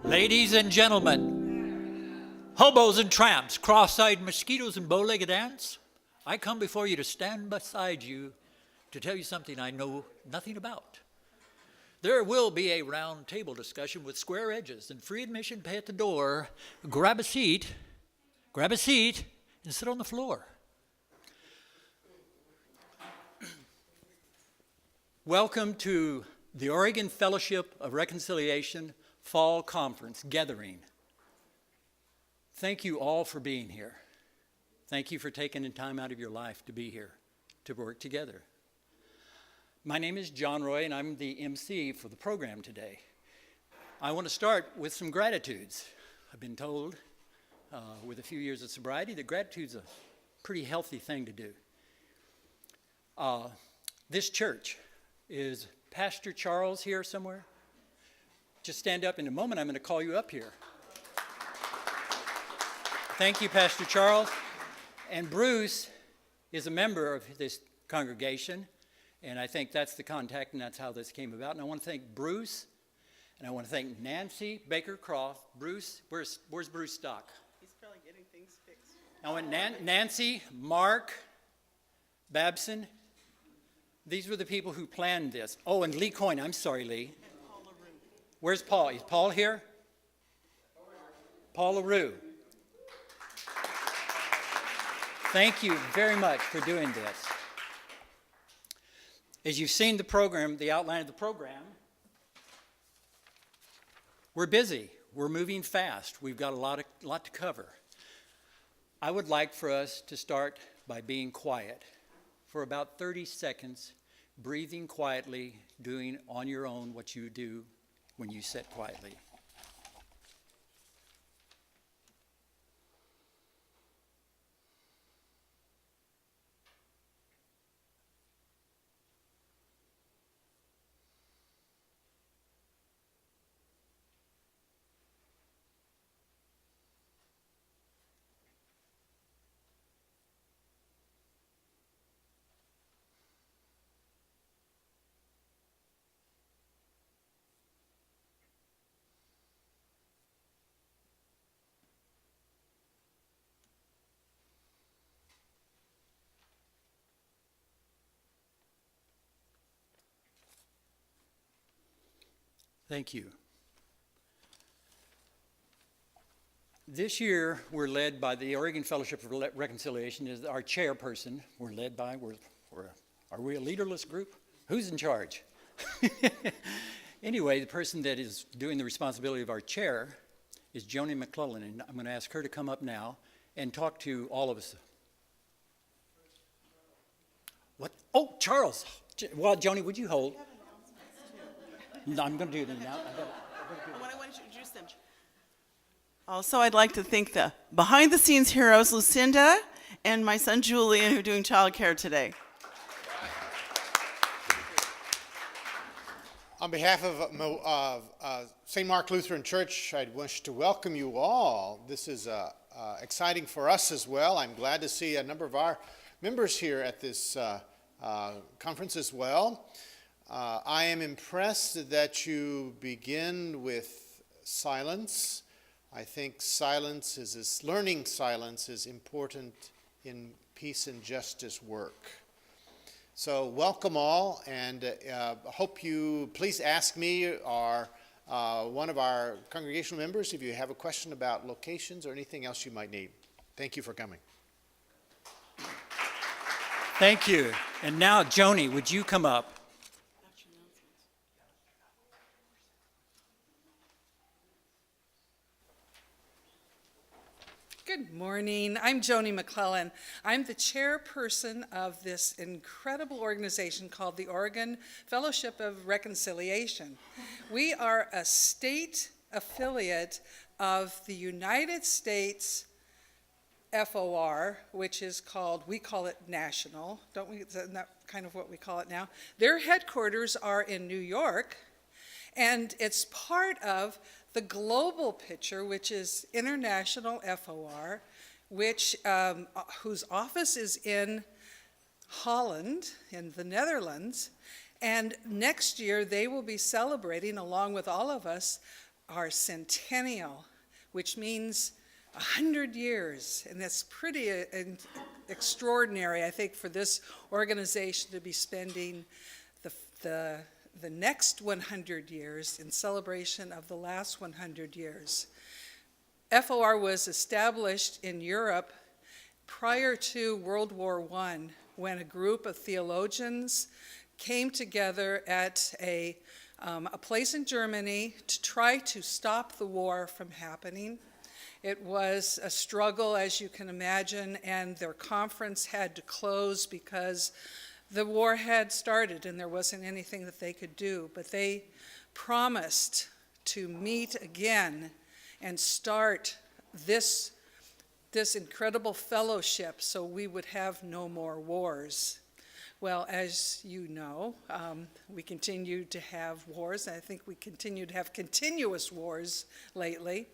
Ladies and gentlemen, hobos and tramps, cross-eyed mosquitoes and bow-legged ants, I come before you to stand beside you to tell you something I know nothing about. There will be a round table discussion with square edges and free admission pay at the door. Grab a seat, and sit on the floor. Welcome to the Oregon Fellowship of Reconciliation Fall Conference Gathering. Thank you all for being here. Thank you for taking the time out of your life to be here, to work together. My name is John Roy, and I'm the MC for the program today. I want to start with some gratitudes. I've been told, with a few years of sobriety, that gratitude's a pretty healthy thing to do. This church, is Pastor Charles here somewhere? Just stand up. In a moment, I'm going to call you up here. Thank you, Pastor Charles. And Bruce is a member of this congregation, and I think that's the contact, and that's how this came about. And I want to thank Bruce, and I want to thank Nancy Baker-Croft. Bruce, where's Bruce Stock? He's probably getting things fixed. I want Nancy, Mark, Babson. These were the people who planned this. Oh, and Lee Coyne. I'm sorry, Lee. And Paul LaRue. Where's Paul? Is Paul here? Paul LaRue. Thank you very much for doing this. As you've seen the program, the outline of the program, we're busy. We're moving fast. We've got a lot to cover. I would like for us to start by being quiet for about 30 seconds, breathing quietly, doing on your own what you do when you sit quietly. Thank you. This year, we're led by the Oregon Fellowship of Reconciliation, is our chairperson. We're led by, are we a leaderless group? Who's in charge? Anyway, the person that is doing the responsibility of our chair is Joni Mcclellan, and I'm going to ask her to come up now and talk to all of us. What? Oh, Charles. Well, Joni, would you hold? No, I'm going to do them now. I want to introduce them. Also, I'd like to thank the behind-the-scenes heroes, Lucinda and my son Julian, who are doing childcare today. On behalf of St. Mark Lutheran Church, I'd wish to welcome you all. This is exciting for us as well. I'm glad to see a number of our members here at this conference as well. I am impressed that you begin with silence. I think learning silence is important in peace and justice work. So welcome all, and hope you please ask me or one of our congregational members if you have a question about locations or anything else you might need. Thank you for coming. Thank you. And now, Joni, would you come up? Good morning. I'm Joni Mcclellan. I'm the chairperson of this incredible organization called the Oregon Fellowship of Reconciliation. We are a state affiliate of the United States FOR, which is called, we call it national, don't we? Isn't that kind of what we call it now? Their headquarters are in New York, and it's part of the global picture, which is International FOR, whose office is in Holland, in the Netherlands, and next year they will be celebrating, along with all of us, our centennial, which means 100 years, and that's pretty extraordinary, I think, for this organization to be spending the next 100 years in celebration of the last 100 years. FOR was established in Europe prior to World War I, when a group of theologians came together at a place in Germany to try to stop the war from happening. It was a struggle, as you can imagine, and their conference had to close because the war had started and there wasn't anything that they could do. But they promised to meet again and start this incredible fellowship so we would have no more wars. Well, as you know, we continue to have wars. I think we continue to have continuous wars lately.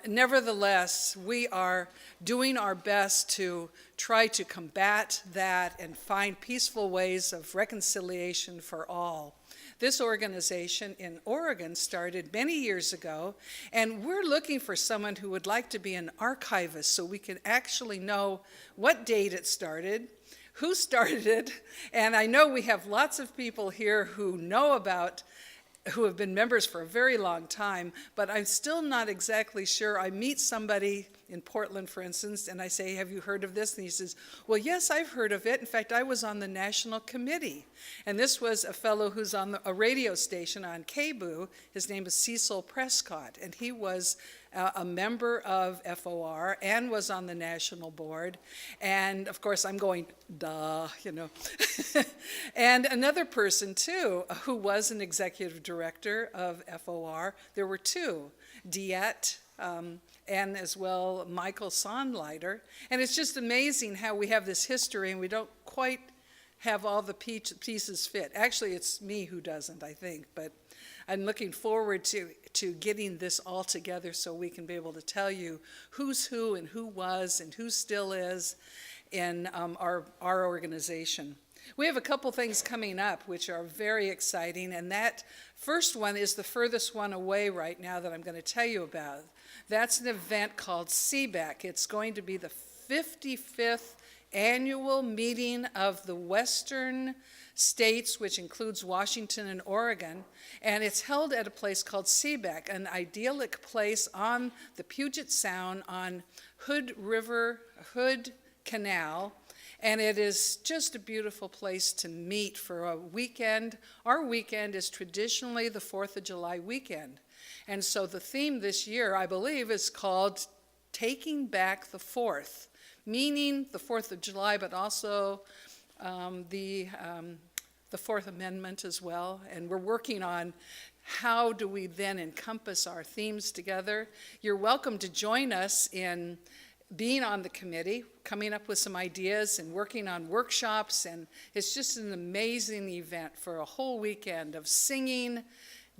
Nevertheless, we are doing our best to try to combat that and find peaceful ways of reconciliation for all. This organization in Oregon started many years ago, and we're looking for someone who would like to be an archivist so we can actually know what date it started, who started it, and I know we have lots of people here who have been members for a very long time, but I'm still not exactly sure. I meet somebody in Portland, for instance, and I say, have you heard of this? And he says, well, yes, I've heard of it. In fact, I was on the national committee. And this was a fellow who's on a radio station on KBOO. His name is Cecil Prescott, and he was a member of FOR and was on the national board. And of course, I'm going, duh, you know. And another person, too, who was an executive director of FOR. There were two, Diet, and as well Michael Sondleiter. And it's just amazing how we have this history and we don't quite have all the pieces fit. Actually, it's me who doesn't, I think, but I'm looking forward to getting this all together so we can be able to tell you who's who and who was and who still is in our organization. We have a couple things coming up which are very exciting, and that first one is the furthest one away right now that I'm going to tell you about. That's an event called CBEC. It's going to be the 55th annual meeting of the Western states, which includes Washington and Oregon, and it's held at a place called CBEC, an idyllic place on the Puget Sound on Hood Canal, and it is just a beautiful place to meet for a weekend. Our weekend is traditionally the 4th of July weekend, and so the theme this year, I believe, is called Taking Back the 4th, meaning the 4th of July, but also the Fourth Amendment as well. And we're working on how do we then encompass our themes together. You're welcome to join us in being on the committee, coming up with some ideas and working on workshops. And it's just an amazing event for a whole weekend of singing,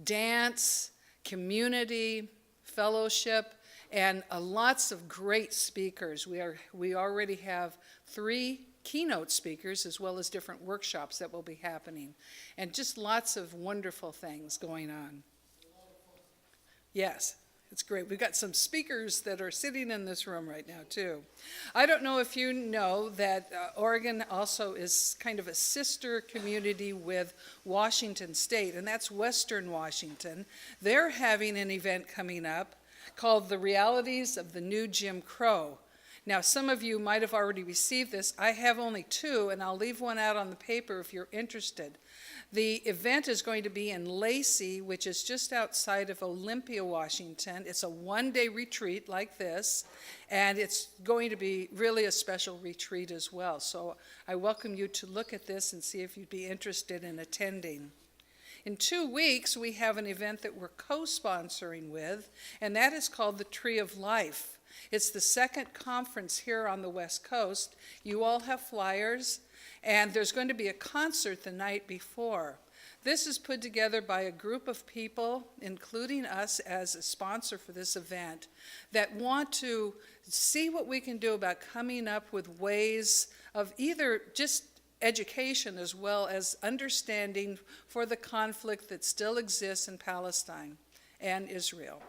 dance, community, fellowship, and lots of great speakers. We already have 3 keynote speakers as well as different workshops that will be happening, and just lots of wonderful things going on. Yes, it's great. We've got some speakers that are sitting in this room right now too. I don't know if you know that Oregon also is kind of a sister community with Washington State, and that's Western Washington. They're having an event coming up called The Realities of the New Jim Crow. Now, some of you might have already received this. I have only 2, and I'll leave one out on the paper if you're interested. The event is going to be in Lacey, which is just outside of Olympia, Washington. It's a one-day retreat like this, and it's going to be really a special retreat as well. So I welcome you to look at this and see if you'd be interested in attending. In 2 weeks, we have an event that we're co-sponsoring with, and that is called the Tree of Life. It's the second conference here on the West Coast. You all have flyers, and there's going to be a concert the night before. This is put together by a group of people, including us as a sponsor for this event, that want to see what we can do about coming up with ways of either just education as well as understanding for the conflict that still exists in Palestine. and Israel.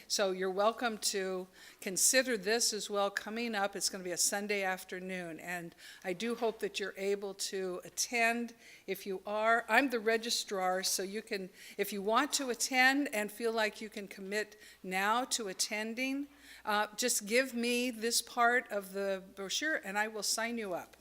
So you're welcome to consider this as well coming up. It's going to be a Sunday afternoon, and I do hope that you're able to attend. If you are, I'm the registrar, so you can, if you want to attend and feel like you can commit now to attending, just give me this part of the brochure and I will sign you up.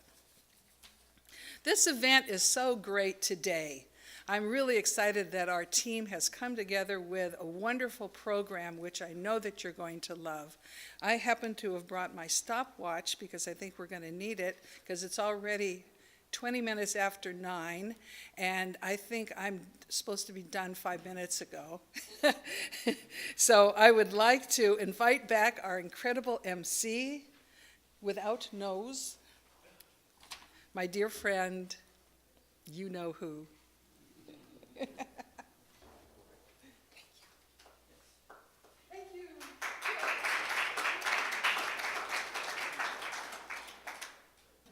This event is so great today. I'm really excited that our team has come together with a wonderful program, which I know that you're going to love. I happen to have brought my stopwatch because I think we're going to need it, because it's already 20 minutes after 9, and I think I'm supposed to be done 5 minutes ago. So I would like to invite back our incredible MC, without nose, my dear friend, you know who. Thank you.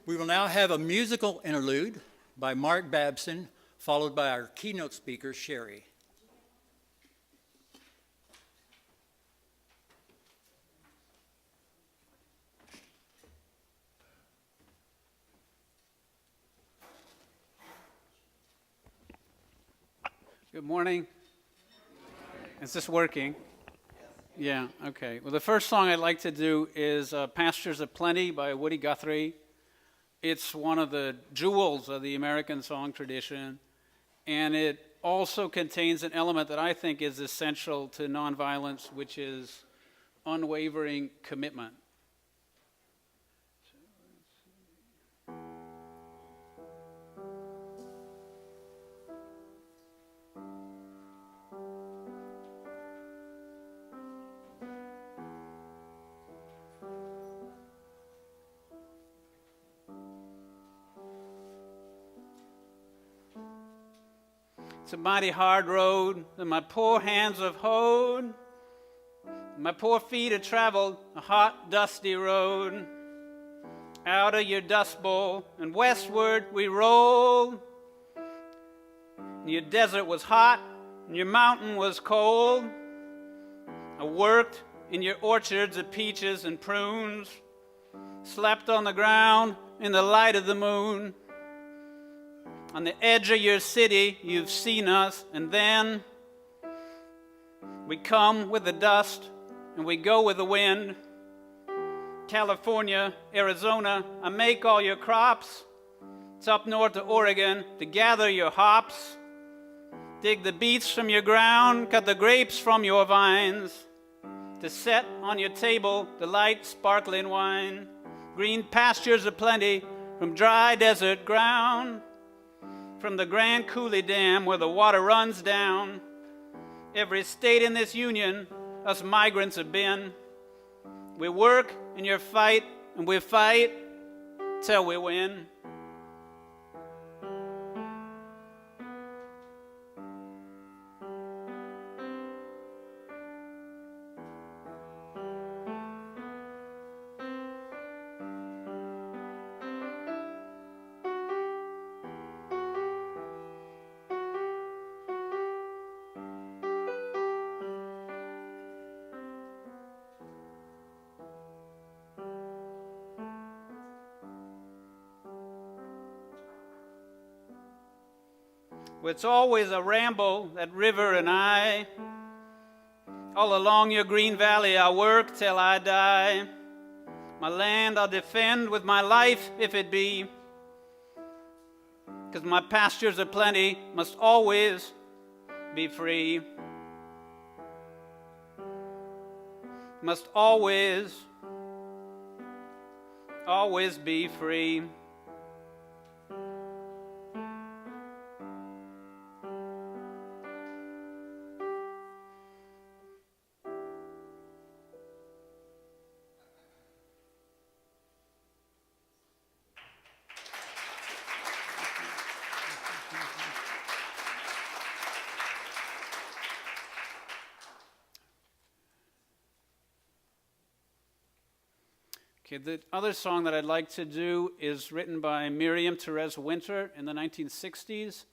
We will now have a musical interlude by Mark Babson, followed by our keynote speaker, Cheri. Good morning. Is this working? Yeah, okay. Well, the first song I'd like to do is Pastures of Plenty by Woody Guthrie. It's one of the jewels of the American song tradition, and it also contains an element that I think is essential to nonviolence, which is unwavering commitment. It's a mighty hard road that my poor hands have hoed. My poor feet have traveled a hot, dusty road. Out of your dust bowl and westward we rolled. Your desert was hot and your mountain was cold. I worked in your orchards of peaches and prunes. Slept on the ground in the light of the moon. On the edge of your city, you've seen us, and then we come with the dust and we go with the wind. California, Arizona, I make all your crops. It's up north to Oregon to gather your hops. Dig the beets from your ground, cut the grapes from your vines. To set on your table the light sparkling wine. Green pastures of plenty from dry desert ground. From the Grand Coulee Dam where the water runs down. Every state in this union, us migrants have been. We work in your fight, and we fight till we win. It's always a ramble, that river and I. All along your green valley I'll work till I die. My land I'll defend with my life if it be. 'Cause my pastures of plenty must always be free. Must always be free. Okay, the other song that I'd like to do is written by Miriam Therese Winter in the 1960s.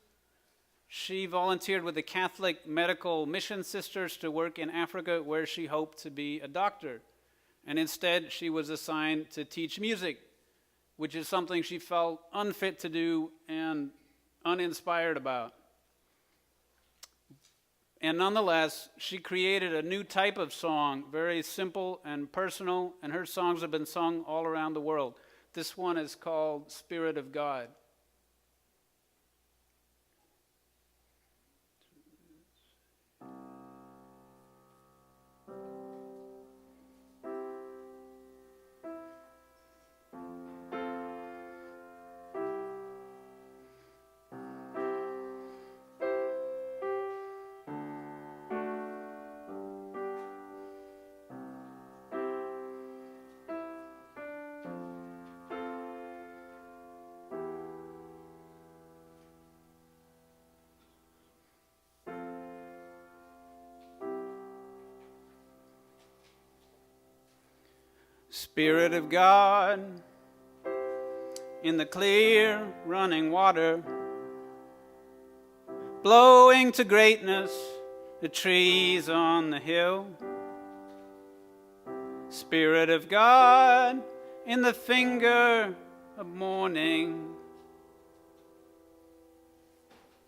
She volunteered with the Catholic Medical Mission Sisters to work in Africa, where she hoped to be a doctor. And instead, she was assigned to teach music, which is something she felt unfit to do and uninspired about. And nonetheless, she created a new type of song, very simple and personal, and her songs have been sung all around the world. This one is called Spirit of God. Spirit of God, in the clear running water, blowing to greatness the trees on the hill. Spirit of God, in the finger of morning,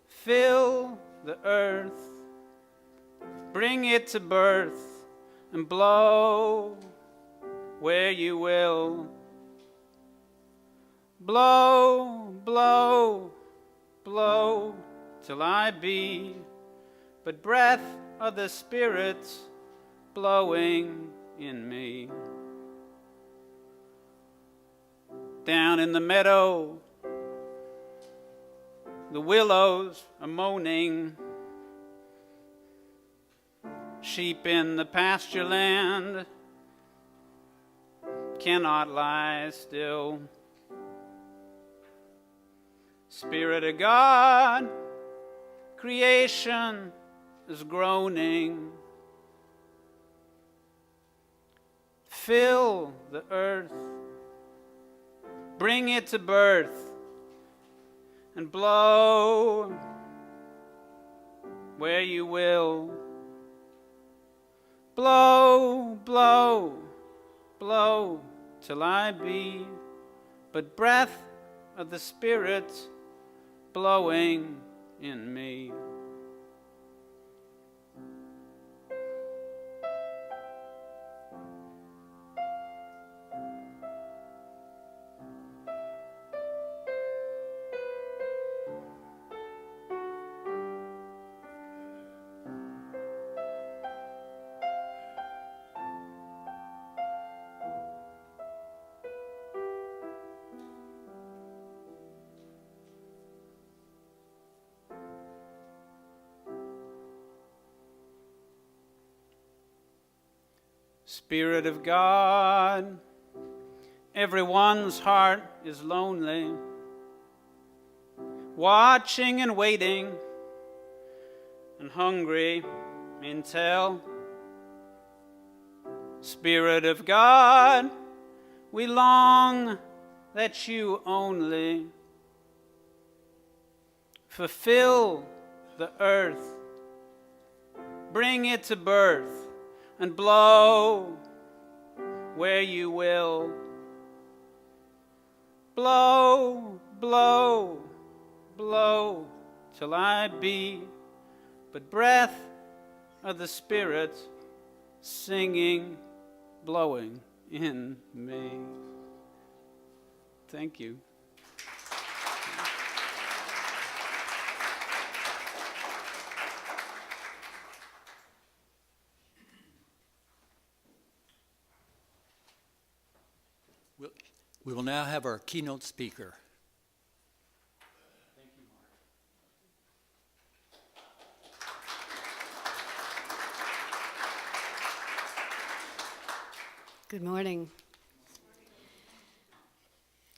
fill the earth, bring it to birth, and blow where you will. Blow, blow, blow, till I be but breath of the Spirit blowing in me. Down in the meadow, the willows are moaning. Sheep in the pasture land cannot lie still. Spirit of God, creation is groaning. Fill the earth, bring it to birth, and blow where you will. Blow, blow, blow, till I be but breath of the Spirit blowing in me. Spirit of God, everyone's heart is lonely, watching and waiting, and hungry intel. Spirit of God, we long that you only fulfill the earth, bring it to birth, and blow where you will. Blow, blow, blow, till I be but breath of the Spirit singing, blowing in me. Thank you. We will now have our keynote speaker. Good morning.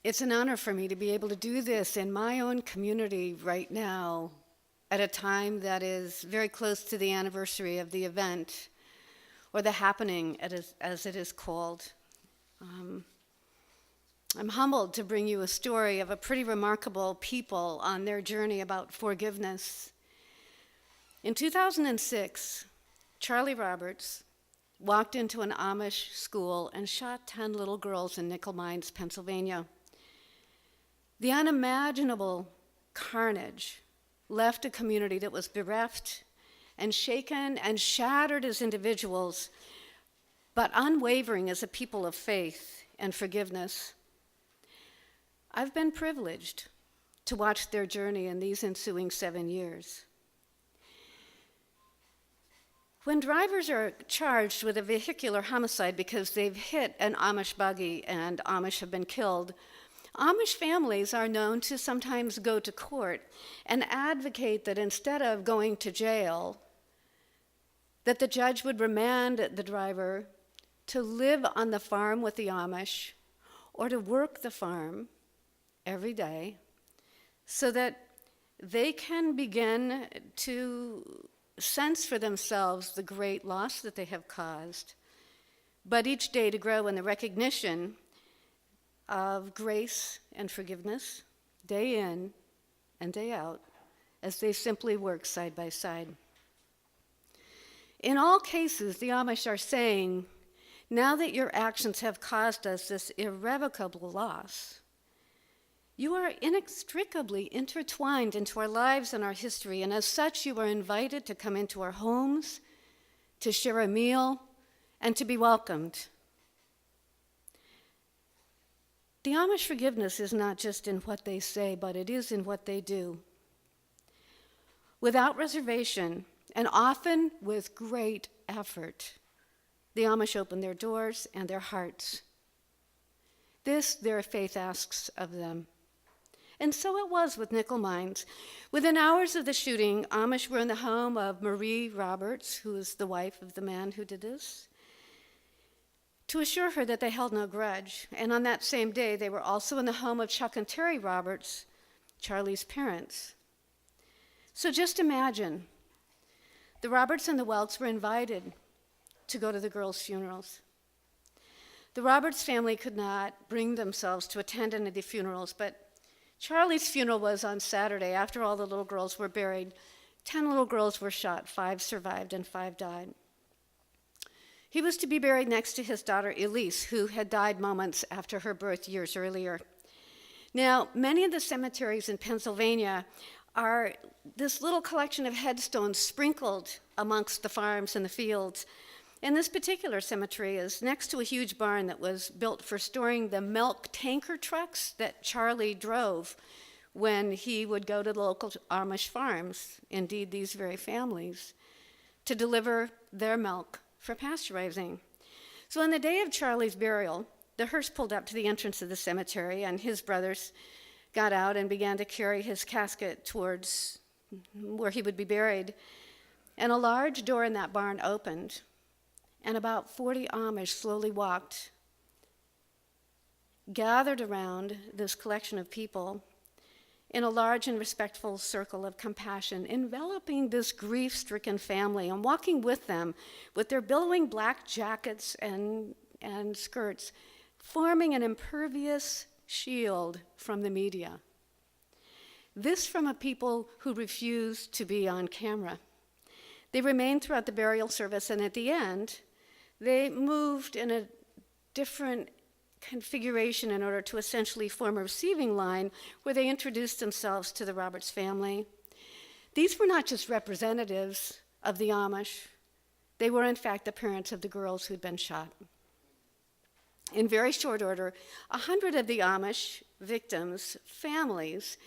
It's an honor for me to be able to do this in my own community right now at a time that is very close to the anniversary of the event, or the happening as it is called. I'm humbled to bring you a story of a pretty remarkable people on their journey about forgiveness In 2006, Charlie Roberts walked into an Amish school and shot 10 little girls in Nickel Mines, Pennsylvania. The unimaginable carnage left a community that was bereft and shaken and shattered as individuals, but unwavering as a people of faith and forgiveness. I've been privileged to watch their journey in these ensuing 7 years. When drivers are charged with a vehicular homicide because they've hit an Amish buggy and Amish have been killed, Amish families are known to sometimes go to court and advocate that instead of going to jail, that the judge would remand the driver to live on the farm with the Amish or to work the farm every day so that they can begin to sense for themselves the great loss that they have caused, but each day to grow in the recognition of grace and forgiveness, day in and day out, as they simply work side by side. In all cases, the Amish are saying, now that your actions have caused us this irrevocable loss, you are inextricably intertwined into our lives and our history, and as such, you are invited to come into our homes, to share a meal, and to be welcomed. The Amish forgiveness is not just in what they say, but it is in what they do. Without reservation, and often with great effort, the Amish open their doors and their hearts. This their faith asks of them. And so it was with Nickel Mines. Within hours of the shooting, Amish were in the home of Marie Roberts, who is the wife of the man who did this, to assure her that they held no grudge. And on that same day, they were also in the home of Chuck and Terry Roberts, Charlie's parents. So just imagine, the Roberts and the Welks were invited to go to the girls' funerals. The Roberts family could not bring themselves to attend any of the funerals, but Charlie's funeral was on Saturday. After all the little girls were buried, 10 little girls were shot, 5 survived and 5 died. He was to be buried next to his daughter Elise, who had died moments after her birth years earlier. Now, many of the cemeteries in Pennsylvania are this little collection of headstones sprinkled amongst the farms and the fields. And this particular cemetery is next to a huge barn that was built for storing the milk tanker trucks that Charlie drove when he would go to the local Amish farms, indeed these very families, to deliver their milk for pasteurizing. So on the day of Charlie's burial, the hearse pulled up to the entrance of the cemetery, and his brothers got out and began to carry his casket towards where he would be buried. And a large door in that barn opened, and about 40 Amish slowly walked, gathered around this collection of people in a large and respectful circle of compassion, enveloping this grief-stricken family and walking with them with their billowing black jackets and skirts, forming an impervious shield from the media. This from a people who refused to be on camera. They remained throughout the burial service, and at the end, they moved in a different configuration in order to essentially form a receiving line where they introduced themselves to the Roberts family. These were not just representatives of the Amish. They were, in fact, the parents of the girls who'd been shot. In very short order, 100 of the Amish victims' families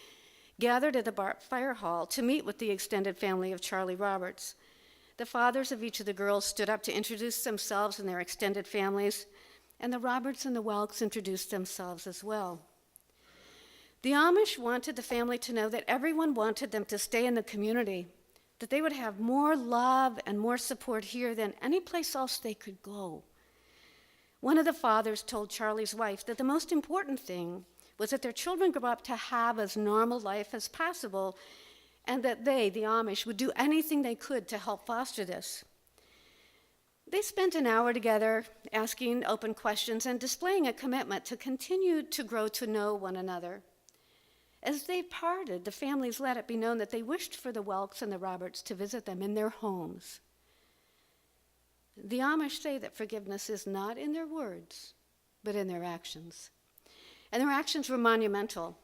gathered at the fire hall to meet with the extended family of Charlie Roberts. The fathers of each of the girls stood up to introduce themselves and their extended families, and the Roberts and the Welks introduced themselves as well. The Amish wanted the family to know that everyone wanted them to stay in the community, that they would have more love and more support here than any place else they could go. One of the fathers told Charlie's wife that the most important thing was that their children grew up to have as normal life as possible, and that they, the Amish, would do anything they could to help foster this. They spent an hour together asking open questions and displaying a commitment to continue to grow to know one another. As they parted, the families let it be known that they wished for the Welks and the Roberts to visit them in their homes. The Amish say that forgiveness is not in their words, but in their actions. And their actions were monumental.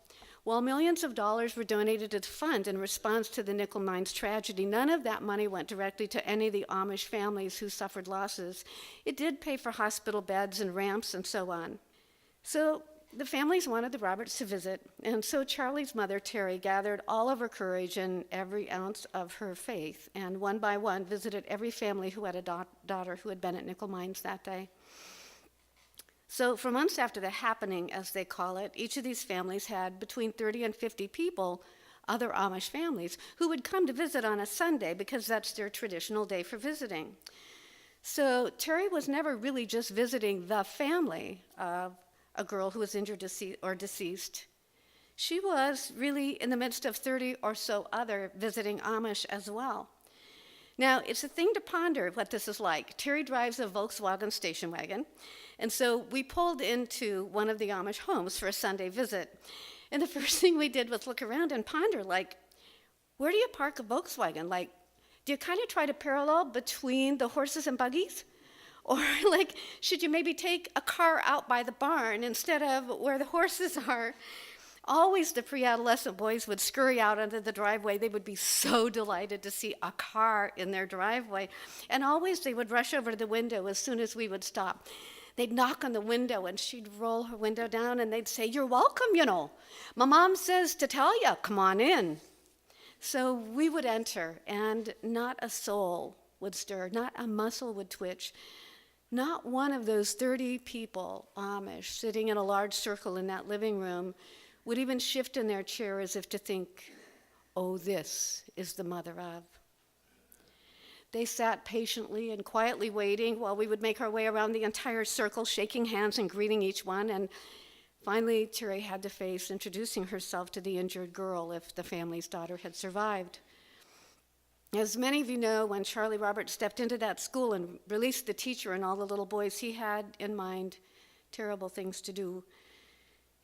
While millions of dollars were donated to the fund in response to the nickel mines tragedy, none of that money went directly to any of the Amish families who suffered losses. It did pay for hospital beds and ramps and so on. So the families wanted the Roberts to visit, and so Charlie's mother, Cheri, gathered all of her courage and every ounce of her faith, and one by one visited every family who had a daughter who had been at nickel mines that day. So for months after the happening, as they call it, each of these families had between 30 and 50 people, other Amish families, who would come to visit on a Sunday because that's their traditional day for visiting. So Cheri was never really just visiting the family of a girl who was injured or deceased. She was really in the midst of 30 or so other visiting Amish as well. Now, it's a thing to ponder what this is like. Cheri drives a Volkswagen station wagon, and so we pulled into one of the Amish homes for a Sunday visit. And the first thing we did was look around and ponder, like, where do you park a Volkswagen? Like, do you kind of try to parallel between the horses and buggies? Or, like, should you maybe take a car out by the barn instead of where the horses are? Always the pre-adolescent boys would scurry out onto the driveway. They would be so delighted to see a car in their driveway. And always they would rush over to the window as soon as we would stop. They'd knock on the window, and she'd roll her window down, and they'd say, "You're welcome, you know. My mom says to tell you, come on in." So we would enter, and not a soul would stir, not a muscle would twitch. Not one of those 30 people, Amish, sitting in a large circle in that living room would even shift in their chair as if to think, oh, this is the mother of. They sat patiently and quietly waiting while we would make our way around the entire circle, shaking hands and greeting each one. And finally, Cheri had to face introducing herself to the injured girl if the family's daughter had survived. As many of you know, when Charlie Roberts stepped into that school and released the teacher and all the little boys, he had in mind terrible things to do.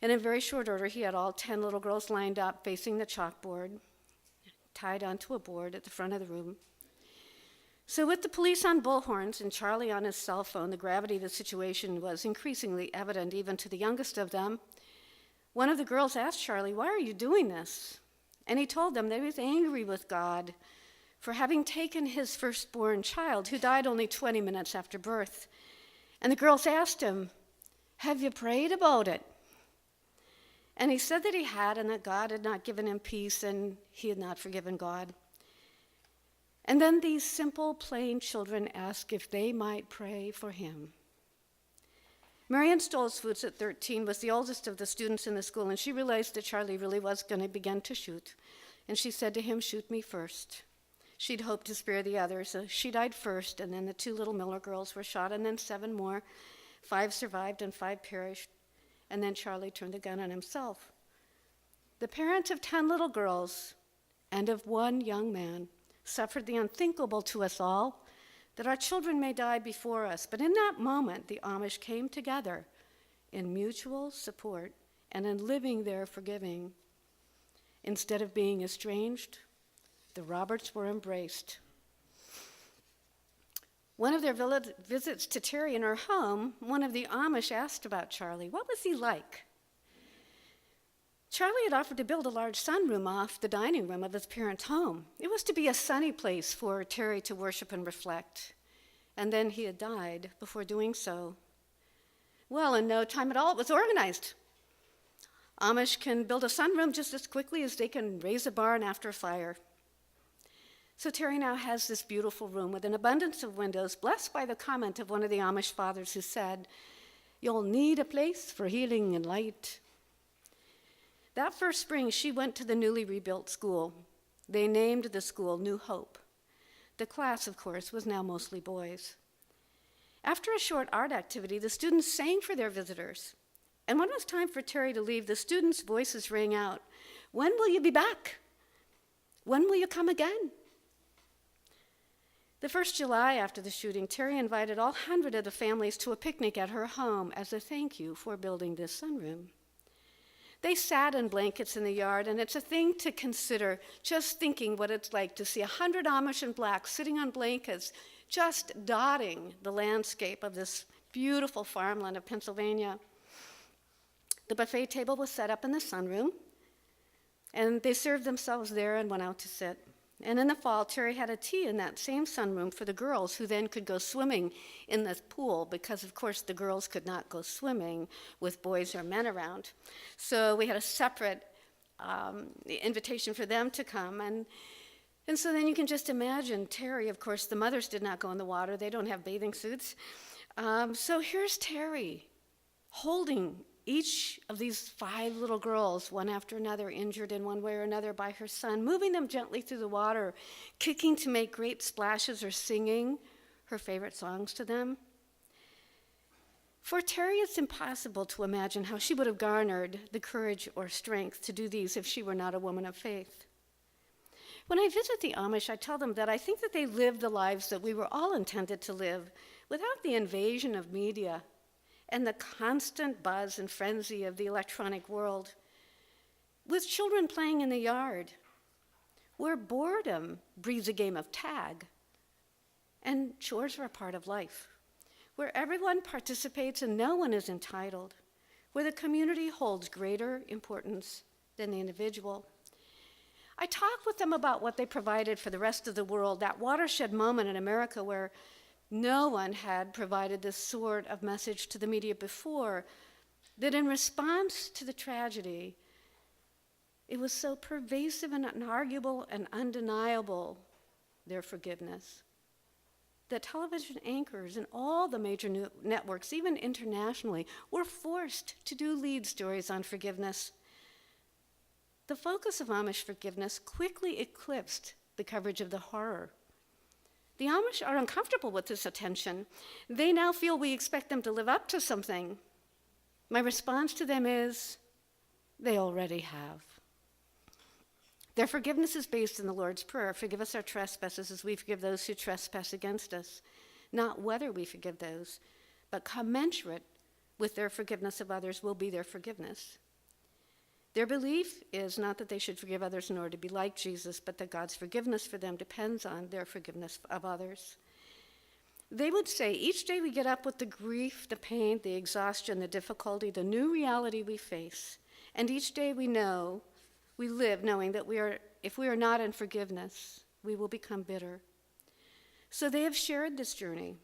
And in very short order, he had all 10 little girls lined up facing the chalkboard, tied onto a board at the front of the room. So with the police on bullhorns and Charlie on his cell phone, the gravity of the situation was increasingly evident even to the youngest of them. One of the girls asked Charlie, "Why are you doing this?" And he told them that he was angry with God for having taken his firstborn child, who died only 20 minutes after birth. And the girls asked him, "Have you prayed about it?" And he said that he had, and that God had not given him peace, and he had not forgiven God. And then these simple, plain children asked if they might pray for him. Marianne Stolzfus at 13 was the oldest of the students in the school, and she realized that Charlie really was going to begin to shoot. And she said to him, "Shoot me first." She'd hoped to spare the others, so she died first, and then the 2 little Miller girls were shot, and then 7 more. 5 survived and 5 perished. And then Charlie turned the gun on himself. The parents of 10 little girls and of 1 young man suffered the unthinkable to us all, that our children may die before us. But in that moment, the Amish came together in mutual support and in living their forgiving. Instead of being estranged, the Roberts were embraced. One of their visits to Cheri in her home, one of the Amish asked about Charlie. What was he like? Charlie had offered to build a large sunroom off the dining room of his parents' home. It was to be a sunny place for Cheri to worship and reflect. And then he had died before doing so. Well, in no time at all, it was organized. Amish can build a sunroom just as quickly as they can raise a barn after a fire. So Cheri now has this beautiful room with an abundance of windows, blessed by the comment of one of the Amish fathers who said, "You'll need a place for healing and light." That first spring, she went to the newly rebuilt school. They named the school New Hope. The class, of course, was now mostly boys. After a short art activity, the students sang for their visitors. And when it was time for Cheri to leave, the students' voices rang out, "When will you be back? When will you come again?" The first July after the shooting, Cheri invited all 100 of the families to a picnic at her home as a thank you for building this sunroom. They sat in blankets in the yard, and it's a thing to consider, just thinking what it's like to see 100 Amish in black sitting on blankets, just dotting the landscape of this beautiful farmland of Pennsylvania. The buffet table was set up in the sunroom, and they served themselves there and went out to sit. And in the fall, Cheri had a tea in that same sunroom for the girls, who then could go swimming in the pool, because, of course, the girls could not go swimming with boys or men around. So we had a separate invitation for them to come. And so then you can just imagine Cheri, of course, the mothers did not go in the water. They don't have bathing suits. So here's Cheri holding each of these 5 little girls, one after another, injured in one way or another by her son, moving them gently through the water, kicking to make great splashes, or singing her favorite songs to them. For Cheri, it's impossible to imagine how she would have garnered the courage or strength to do these if she were not a woman of faith. When I visit the Amish, I tell them that I think that they live the lives that we were all intended to live, without the invasion of media and the constant buzz and frenzy of the electronic world, with children playing in the yard, where boredom breeds a game of tag, and chores are a part of life, where everyone participates and no one is entitled, where the community holds greater importance than the individual. I talk with them about what they provided for the rest of the world, that watershed moment in America where no one had provided this sort of message to the media before, that in response to the tragedy, it was so pervasive and unarguable and undeniable, their forgiveness, that television anchors and all the major networks, even internationally, were forced to do lead stories on forgiveness. The focus of Amish forgiveness quickly eclipsed the coverage of the horror. The Amish are uncomfortable with this attention. They now feel we expect them to live up to something. My response to them is, they already have. Their forgiveness is based in the Lord's Prayer: forgive us our trespasses as we forgive those who trespass against us. Not whether we forgive those, but commensurate with their forgiveness of others will be their forgiveness. Their belief is not that they should forgive others in order to be like Jesus, but that God's forgiveness for them depends on their forgiveness of others. They would say, each day we get up with the grief, the pain, the exhaustion, the difficulty, the new reality we face, and each day we live knowing that if we are not in forgiveness, we will become bitter. So they have shared this journey,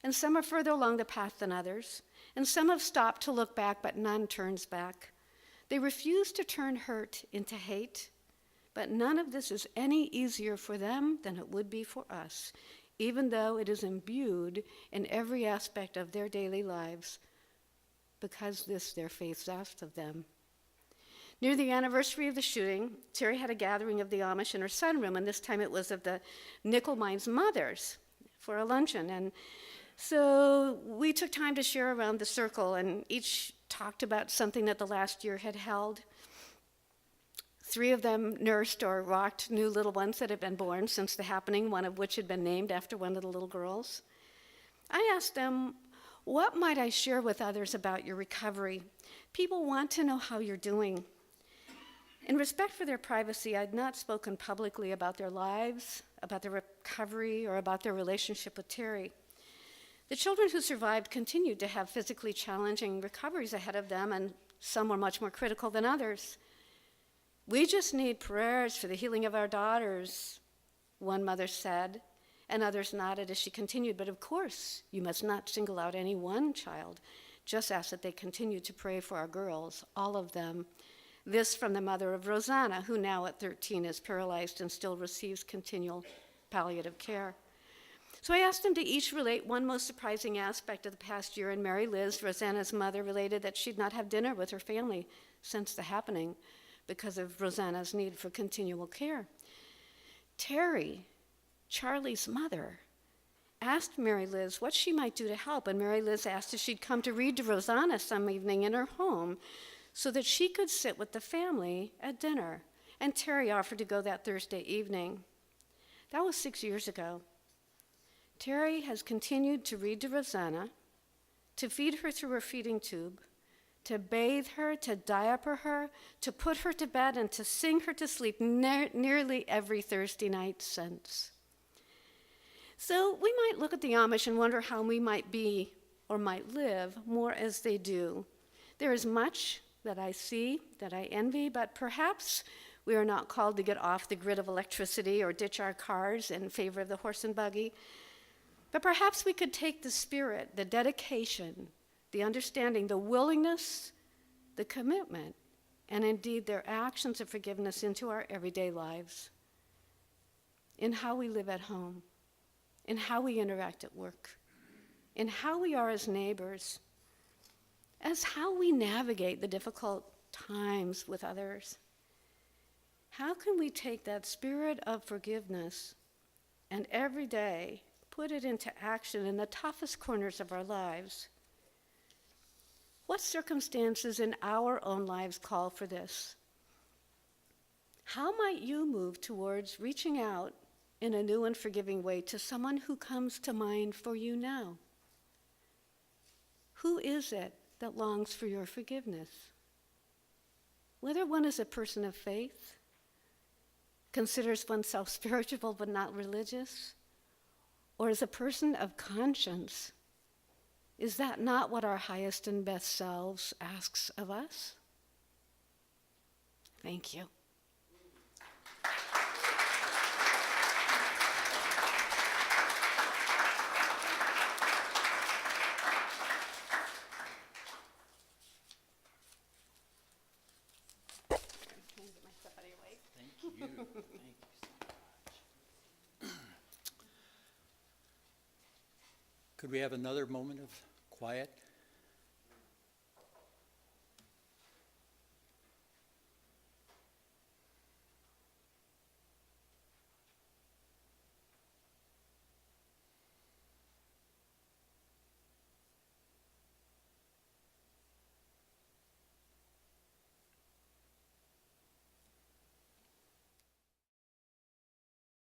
and some are further along the path than others, and some have stopped to look back, but none turns back. They refuse to turn hurt into hate, but none of this is any easier for them than it would be for us, even though it is imbued in every aspect of their daily lives, because this their faith asks of them. Near the anniversary of the shooting, Cheri had a gathering of the Amish in her sunroom, and this time it was of the nickel mines mothers for a luncheon. And so we took time to share around the circle, and each talked about something that the last year had held. 3 of them nursed or rocked new little ones that had been born since the happening, one of which had been named after one of the little girls. I asked them, what might I share with others about your recovery? People want to know how you're doing. In respect for their privacy, I'd not spoken publicly about their lives, about their recovery, or about their relationship with Cheri. The children who survived continued to have physically challenging recoveries ahead of them, and some were much more critical than others. We just need prayers for the healing of our daughters, one mother said, and others nodded as she continued. But of course, you must not single out any one child. Just ask that they continue to pray for our girls, all of them. This from the mother of Rosanna, who now at 13 is paralyzed and still receives continual palliative care. So I asked them to each relate one most surprising aspect of the past year, and Mary Liz, Rosanna's mother, related that she'd not had dinner with her family since the happening because of Rosanna's need for continual care. Terry, Charlie's mother, asked Mary Liz what she might do to help, and Mary Liz asked if she'd come to read to Rosanna some evening in her home so that she could sit with the family at dinner, and Terry offered to go that Thursday evening. That was 6 years ago. Terry has continued to read to Rosanna, to feed her through her feeding tube, to bathe her, to diaper her, to put her to bed, and to sing her to sleep nearly every Thursday night since. So we might look at the Amish and wonder how we might be or might live more as they do. There is much that I see, that I envy, but perhaps we are not called to get off the grid of electricity or ditch our cars in favor of the horse and buggy. But perhaps we could take the spirit, the dedication, the understanding, the willingness, the commitment, and indeed their actions of forgiveness into our everyday lives, in how we live at home, in how we interact at work, in how we are as neighbors, as how we navigate the difficult times with others. How can we take that spirit of forgiveness and every day put it into action in the toughest corners of our lives? What circumstances in our own lives call for this? How might you move towards reaching out in a new and forgiving way to someone who comes to mind for you now? Who is it that longs for your forgiveness? Whether one is a person of faith, considers oneself spiritual but not religious, or is a person of conscience, is that not what our highest and best selves asks of us? Thank you. Thank you. Thank you so much. Could we have another moment of quiet?